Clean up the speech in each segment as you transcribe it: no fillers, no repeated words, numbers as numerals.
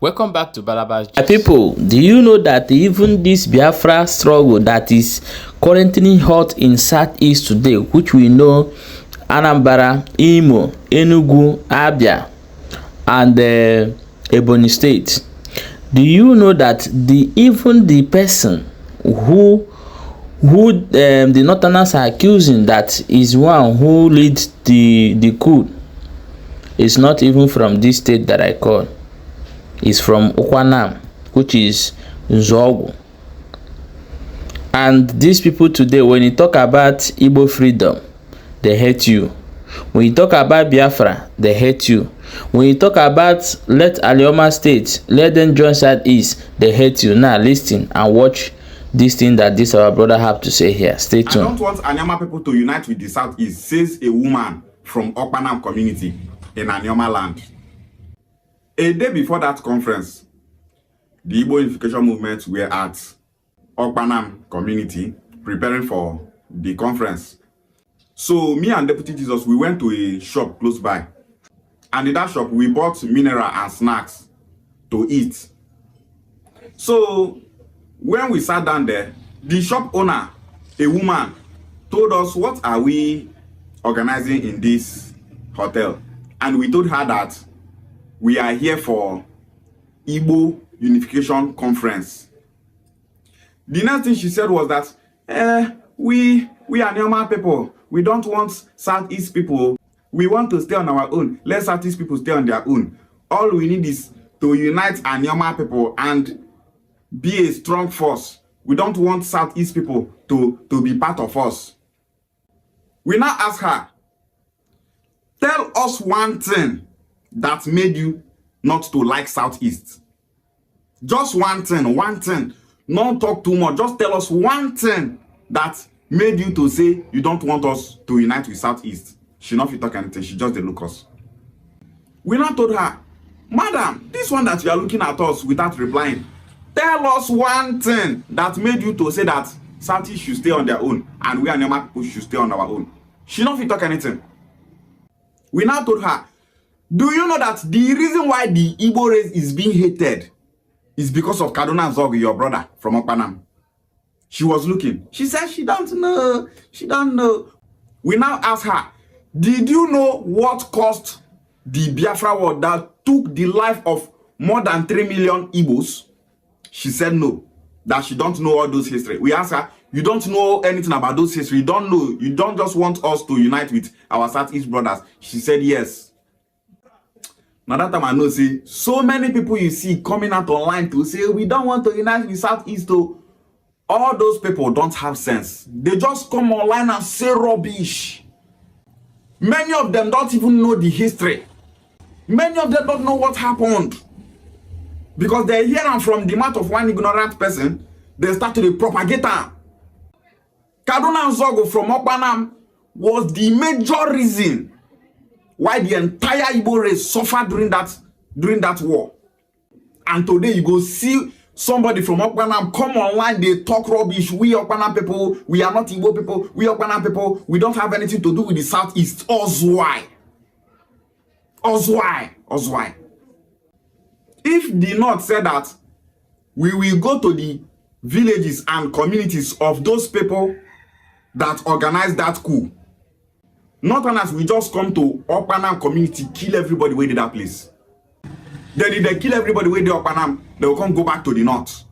Welcome back to Balabas. People, do you know that even this Biafra struggle that is currently hot in Southeast today, which we know Anambra, Imo, Enugu, Abia, and Ebonyi State, do you know that even the person who the Northerners are accusing that is one who leads the coup is not even from this state that I call. Is from Okwanam, which is Nzogu. And these people today, when you talk about Igbo freedom, they hate you. When you talk about Biafra, they hate you. When you talk about let Anioma state, let them join Southeast, they hate you. Now listen and watch this thing that this our brother have to say here. Stay tuned. I don't want Anioma people to unite with the Southeast, says a woman from Okwanam community in Anioma land. A day before that conference, the Igbo unification movement were at Okwanam community preparing for the conference. So me and Deputy Jesus, we went to a shop close by. And in that shop, we bought mineral and snacks to eat. So when we sat down there, the shop owner, a woman, told us, what are we organizing in this hotel? And we told her that we are here for Igbo Unification Conference. The next thing she said was that we are Anioma people. We don't want Southeast people. We want to stay on our own. Let Southeast people stay on their own. All we need is to unite Anioma people and be a strong force. We don't want Southeast people to be part of us. We now ask her, tell us one thing that made you not to like Southeast. Just one thing. Don't talk too much. Just tell us one thing that made you to say you don't want us to unite with Southeast. She not fit talk anything. She just dey look us. We now told her, madam, this one that you are looking at us without replying, tell us one thing that made you to say that Southeast should stay on their own and we Anioma people should stay on our own. She not fit talk anything. We now told her, do you know that the reason why the Igbo race is being hated is because of Kaduna Nzogu, your brother from Okwanam? She was looking. She said she don't know. She don't know. We now ask her, did you know what caused the Biafra war that took the life of more than 3 million Igbos? She said no, that she don't know all those history. We asked her, you don't know anything about those history? You don't know. You don't just want us to unite with our Southeast brothers? She said yes. Now that time I know, see, so many people you see coming out online to say, we don't want to unite with Southeast. All those people don't have sense. They just come online and say rubbish. Many of them don't even know the history. Many of them don't know what happened. Because they hear them from the mouth of one ignorant person, they start to propagate them. Kaduna Nzogu from Okwanam was the major reason why the entire Igbo race suffered during that war. And today you go see somebody from Okwanam come online, they talk rubbish. We Okwanam people, we are not Igbo people. We Okwanam people, we don't have anything to do with the Southeast. Ozwai. If the North said that we will go to the villages and communities of those people that organized that coup, Northerners will just come to Okwanam community, kill everybody where did that place. Then if they kill everybody where they Okwanam, they will come go back to the North.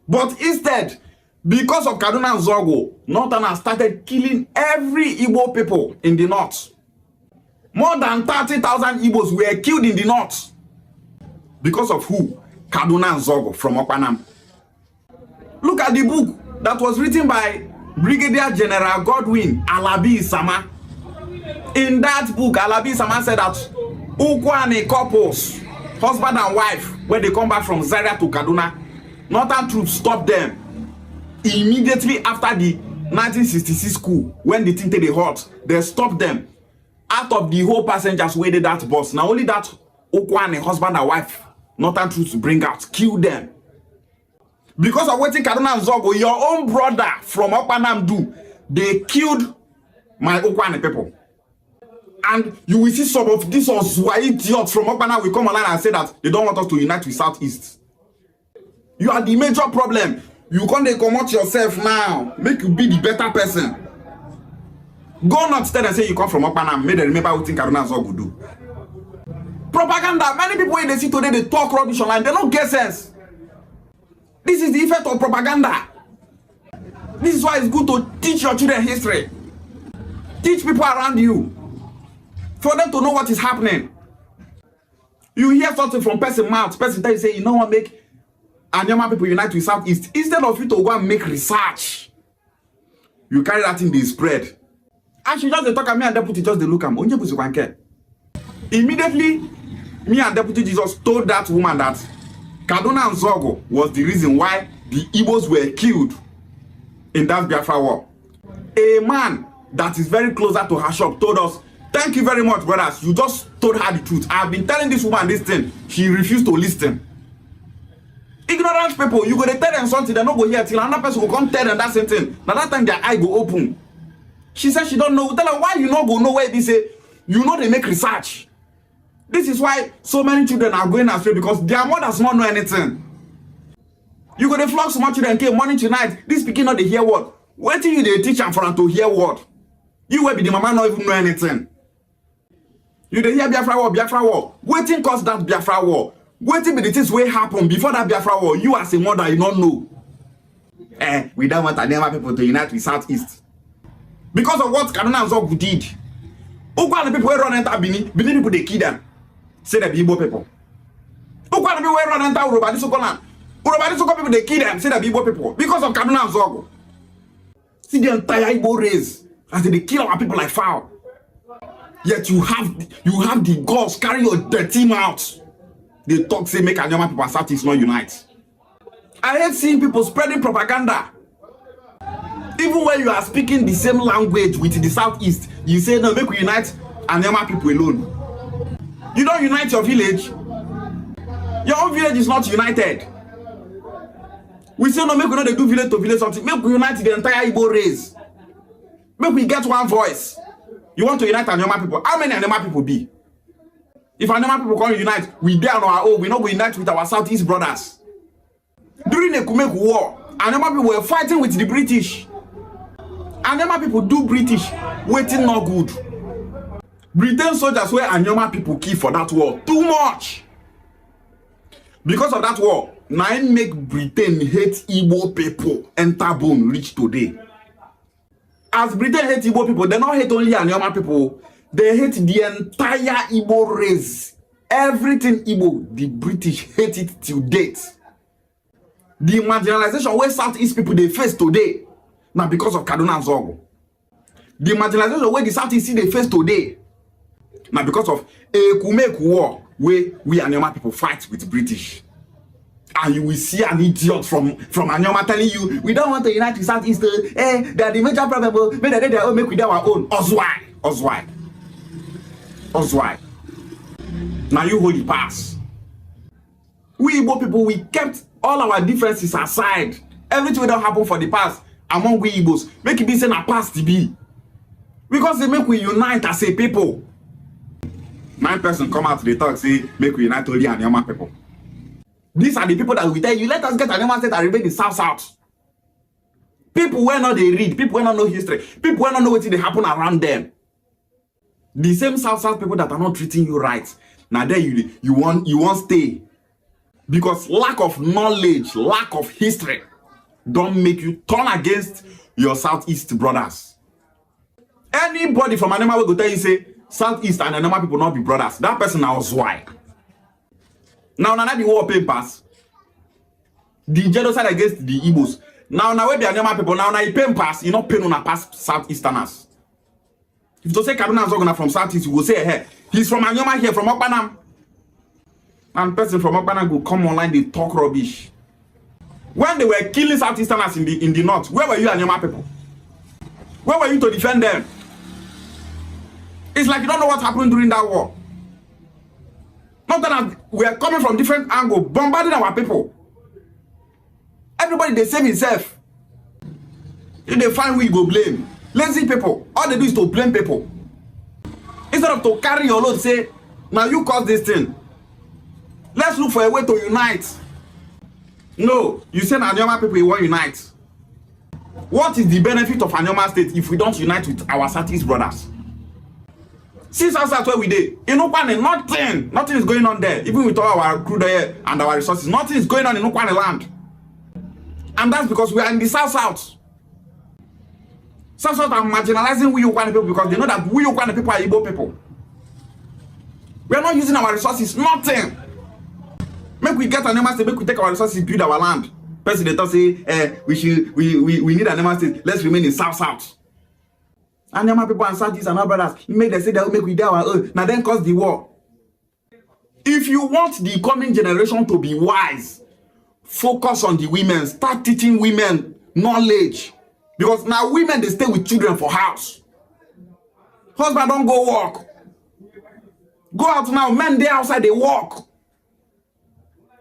But instead, because of Kaduna Nzogu, Northerners started killing every Igbo people in the North. More than 30,000 Igbos were killed in the North. Because of who? Kaduna Nzogu from Okwanam. Look at the book that was written by Brigadier General Godwin Alabi Sama. In that book, Alabi Sama said that Ukwane couples, husband and wife, when they come back from Zaria to Kaduna, Northern troops stopped them immediately after the 1966 coup. When the thing they hot, they stopped them. Out of the whole passengers waited that bus. Now only that Ukwane husband and wife, Northern troops bring out, kill them. Because of waiting Kaduna Nzogu, your own brother from Okwanam do, they killed my Ukwane people. And you will see some of these idiots from Okpana will come online and say that they don't want us to unite with Southeast. You are the major problem. You can't come out yourself now. Make you be the better person. Go not stand and say you come from Okpana and make them remember what Kaduna Zogu do. Propaganda. Many people in the city today, they talk rubbish online. They don't get sense. This is the effect of propaganda. This is why it's good to teach your children history. Teach people around you. For them to know what is happening. You hear something from person mouth. Person tell you say, you know what, make Anioma people unite with Southeast. Instead of you to go and make research. You carry that in the spread. And she just talk at me and deputy just they look at me. Immediately, me and Deputy Jesus told that woman that Kaduna and Zogo was the reason why the Igbos were killed in that Biafra war. A man that is very closer to her shop told us, thank you very much, brothers. You just told her the truth. I've been telling this woman this thing. She refused to listen. Ignorant people, you go to tell them something, they don't go here till another person will come tell them that same thing. Now that time their eye go open. She said she don't know. Tell her why you not go know where they say, you know they make research. This is why so many children are going astray because their mothers not know anything. You go to flog small children came morning to night. This speaking not they hear what. Wait till you they teach them for them to hear what. You will be the mama not even know anything. You they hear Biafra war. Waiting cause that Biafra war. Waiting be the things will happen before that Biafra war. You as a mother, you don't know. We don't want Anioma people to unite with Southeast. Because of what Kaduna and Zogu did. Who the people who run enter Bini people they kill them. Say the Igbo people. Who the people who run enter Urobadi Sokoland. Urobadi Soko people they kill them. Say the Igbo people. Because of Kaduna and Zogu. See the entire Igbo race. As they kill our people like fowl. Yet you have the guts, carry your dirty mouth. They talk, say, make Anioma people and Southeast not unite. I hate seeing people spreading propaganda. Even when you are speaking the same language with the Southeast, you say, no, make we unite Anioma people alone. You don't unite your village. Your own village is not united. We say, no, make we not do village to village something. Make we unite the entire Igbo race. Make we get one voice. You want to unite Anioma people? How many Anioma people be? If Anioma people can't unite, we there on our own. We not going to unite with our Southeast brothers. During the Kumek War, Anioma people were fighting with the British. Anioma people do British. Waiting not good. Britain soldiers were Anioma people key for that war. Too much. Because of that war, now make Britain hate Igbo people. Enter bone reach today. As Britain hate Igbo people, they don't hate only Anioma people. They hate the entire Igbo race. Everything Igbo, the British hate it till date. The marginalization where Southeast people they face today, now because of Kaduna and Zogo. The marginalization where the Southeast see they face today, now because of a Kumek war where we Anioma people fight with British. And you will see an idiot from Anioma telling you, we don't want to unite with Southeast. They are the major problem. Make their own, make with our own. Oswai. Now you hold the pass. We Igbo people, we kept all our differences aside. Everything that happened for the past among we Igbos, make it be saying a past to be. Because they make we unite as a people. 9 person come out to the talk, say, make we unite only Anioma people. These are the people that will tell you, let us get Anioma state and remain the South. People who not they read, people who not know history, people who not know what they happen around them. The same South people that are not treating you right. Now there you won't stay. Because lack of knowledge, lack of history, don't make you turn against your Southeast brothers. Anybody from Anioma will go tell you, say, Southeast and Anioma people not be brothers. That person now is why. Now the war papers, the genocide against the Igbos. Now where the Anioma people, now you pay pass, you not pay on a pass Southeasterners. If you say Kaduna is not from Southeast, you will say, hey, he's from Anioma here, from Okpanam. And person from Okpanam will come online, they talk rubbish. When they were killing Southeasterners in the north, where were you Anioma people? Where were you to defend them? It's like you don't know what happened during that war. Not that we are coming from different angles, bombarding our people. Everybody, they save himself. If they find who you go blame. Lazy people. All they do is to blame people. Instead Instead of to carry your load, say, now you cause this thing. Let's look for a way to unite. No, you say Anioma people, you want unite. What is the benefit of Anioma State if we don't unite with our Southeast brothers? Since that's where we did. In Ukwane, nothing is going on there. Even with all our crude oil and our resources, nothing is going on in Ukwane land. And that's because we are in the South. South are marginalizing we Ukwane people because they know that we Ukwane people are Igbo people. We are not using our resources, nothing. Make we get Anioma State, make we take our resources, build our land. President say, we need Anioma State, let's remain in South. Anioma people and Southeast and our brothers, make them say that we make we do our own, now then cause the war. If you want the coming generation to be wise, focus on the women, start teaching women knowledge. Because now women, they stay with children for house. Husband don't go work. Go out now, men they outside, they work.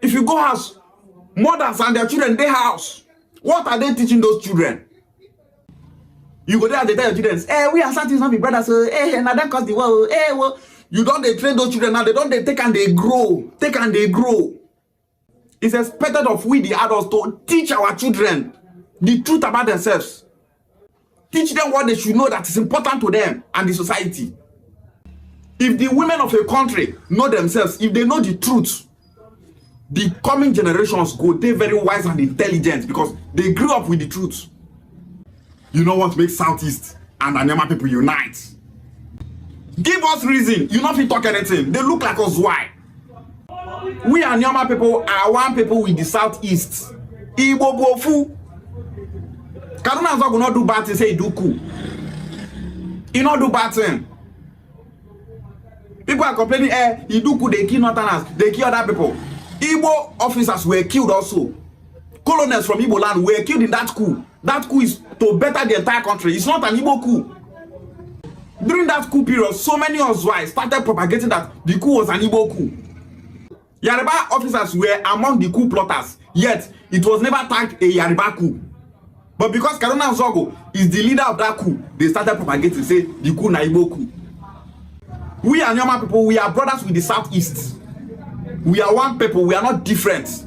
If you go house, mothers and their children, they house. What are they teaching those children? You go there and they tell your children, we are Southeast, not be brothers, now that cause the war, well. You don't they train those children now, they don't they take and they grow. It's expected of we, the adults, to teach our children the truth about themselves. Teach them what they should know that is important to them and the society. If the women of a country know themselves, if they know the truth, the coming generations go, they're very wise and intelligent because they grew up with the truth. You know what makes Southeast and Anioma people unite? Give us reason. You not fit talk anything. They look like us. Why? We Anioma people are one people with the Southeast. Igbo bofu. Kaduna Nzo will not do bad thing, say he do cool. He not do bad thing. People are complaining, he do cool, they kill Northerners, they kill other people. Igbo officers were killed also. Colonels from Igbo land were killed in that coup. That coup is to better the entire country. It's not an Igbo coup. During that coup period, so many of us started propagating that the coup was an Igbo coup. Yoruba officers were among the coup plotters, yet it was never tagged a Yoruba coup. But because Kaduna Nzo is the leader of that coup, they started propagating, say the coup na Igbo coup. We are Anioma people, we are brothers with the Southeast. We are one people, we are not different.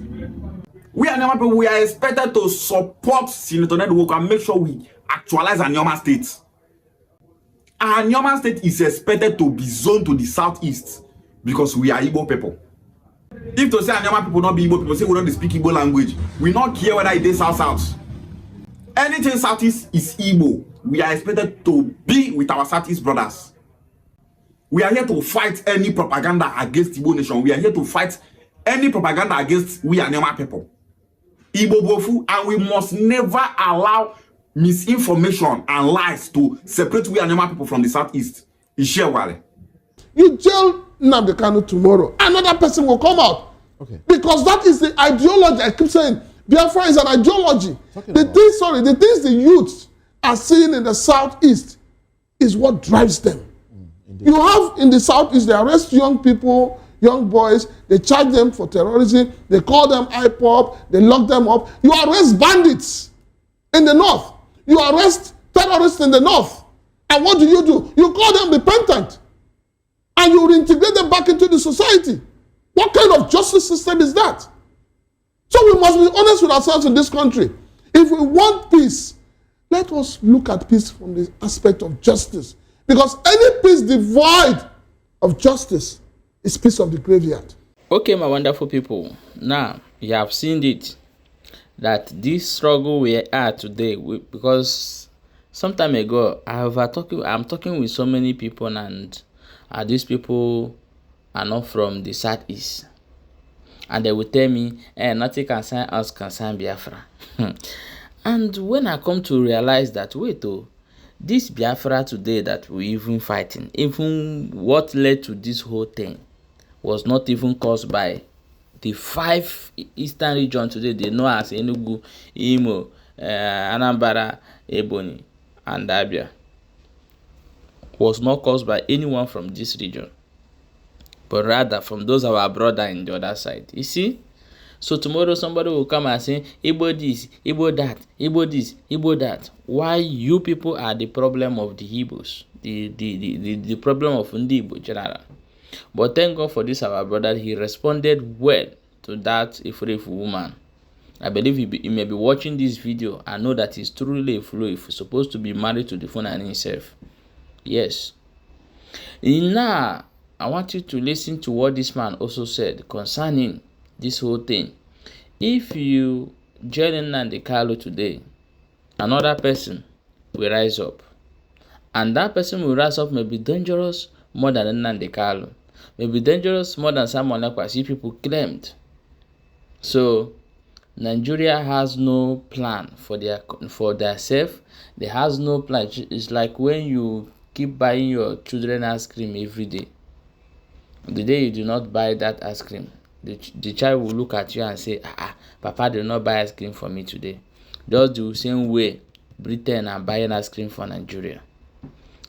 We are Anioma people, we are expected to support Senator Nnamdi and make sure we actualize Anioma State. Anioma State is expected to be zoned to the Southeast because we are Igbo people. If to say Anioma people not be Igbo people, say we don't speak Igbo language, we not care whether it is South. Anything Southeast is Igbo. We are expected to be with our Southeast brothers. We are here to fight any propaganda against Igbo nation. We are here to fight any propaganda against we Anioma people. Igbo bofu, and we must never allow misinformation and lies to separate we Anioma people from the Southeast. Ishewale. You jail Nnamdi Kanu tomorrow, another person will come out. Okay. Because that is the ideology. I keep saying Biafra is an ideology. The things the youths are seeing in the Southeast is what drives them. You have in the Southeast, they arrest young people, young boys, they charge them for terrorism, they call them IPOP, they lock them up. You arrest bandits in the North. You arrest terrorists in the North. And what do? You call them repentant. And you reintegrate them back into the society. What kind of justice system is that? So we must be honest with ourselves in this country. If we want peace, let us look at peace from the aspect of justice. Because any peace devoid of justice is peace of the graveyard. Okay, my wonderful people. Now, you have seen it. That this struggle we are today, because some time ago, I'm talking with so many people, and these people are not from the Southeast. And they will tell me, nothing concern us, concern Biafra. And when I come to realize that, this Biafra today that we even fighting, even what led to this whole thing was not even caused by the 5 eastern regions today they know as Enugu, Imo, Anambra, Ebonyi, and Abia. Was not caused by anyone from this region, but rather from those of our brother in the other side. You see? So tomorrow somebody will come and say Igbo this, Igbo that, Igbo this, Igbo that. Why you people are the problem of the Igbos, the problem of Ndi Igbo general. But thank God for this our brother, he responded well to that Ifrefu woman. I believe he may be watching this video. I know that he's truly a Iflo if he's supposed to be married to the Fulani himself. Yes. Now, I want you to listen to what this man also said concerning this whole thing. If you join Nnamdi Kanu today, another person will rise up. And that person will rise up may be dangerous more than Nnamdi Kanu. May be dangerous more than someone like what people claimed. So, Nigeria has no plan for their self. They has no plan. It's like when you keep buying your children ice cream every day. The day you do not buy that ice cream, the child will look at you and say, Papa did not buy ice cream for me today. Just the same way Britain are buying ice cream for Nigeria.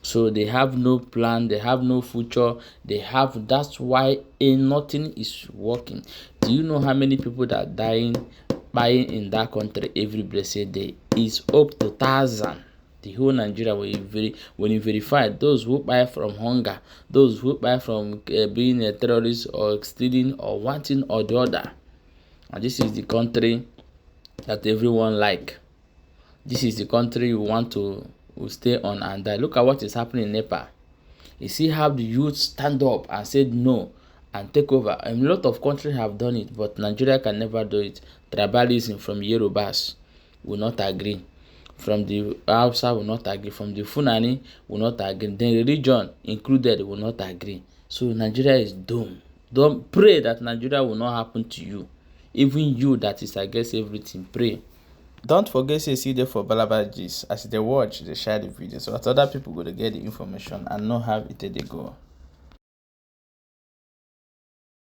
So they have no plan, they have no future, that's why nothing is working. Do you know how many people that are buying in that country every blessed day? Is up to 1,000. The whole Nigeria, when you verify those who buy from hunger, those who buy from being a terrorist or stealing or wanting or the other. And this is the country that everyone like. This is the country you want to stay on and die. Look at what is happening in Nepal. You see how the youth stand up and said no and take over. A lot of countries have done it, but Nigeria can never do it. Tribalism from Yorubas will not agree. From the Hausa will not agree. From the Fulani will not agree. The religion included will not agree. So Nigeria is doomed. Don't pray that Nigeria will not happen to you. Even you that is against everything, pray. Don't forget to see there for Balabajis. As they watch, they share the video so that other people go to get the information and know how it they go.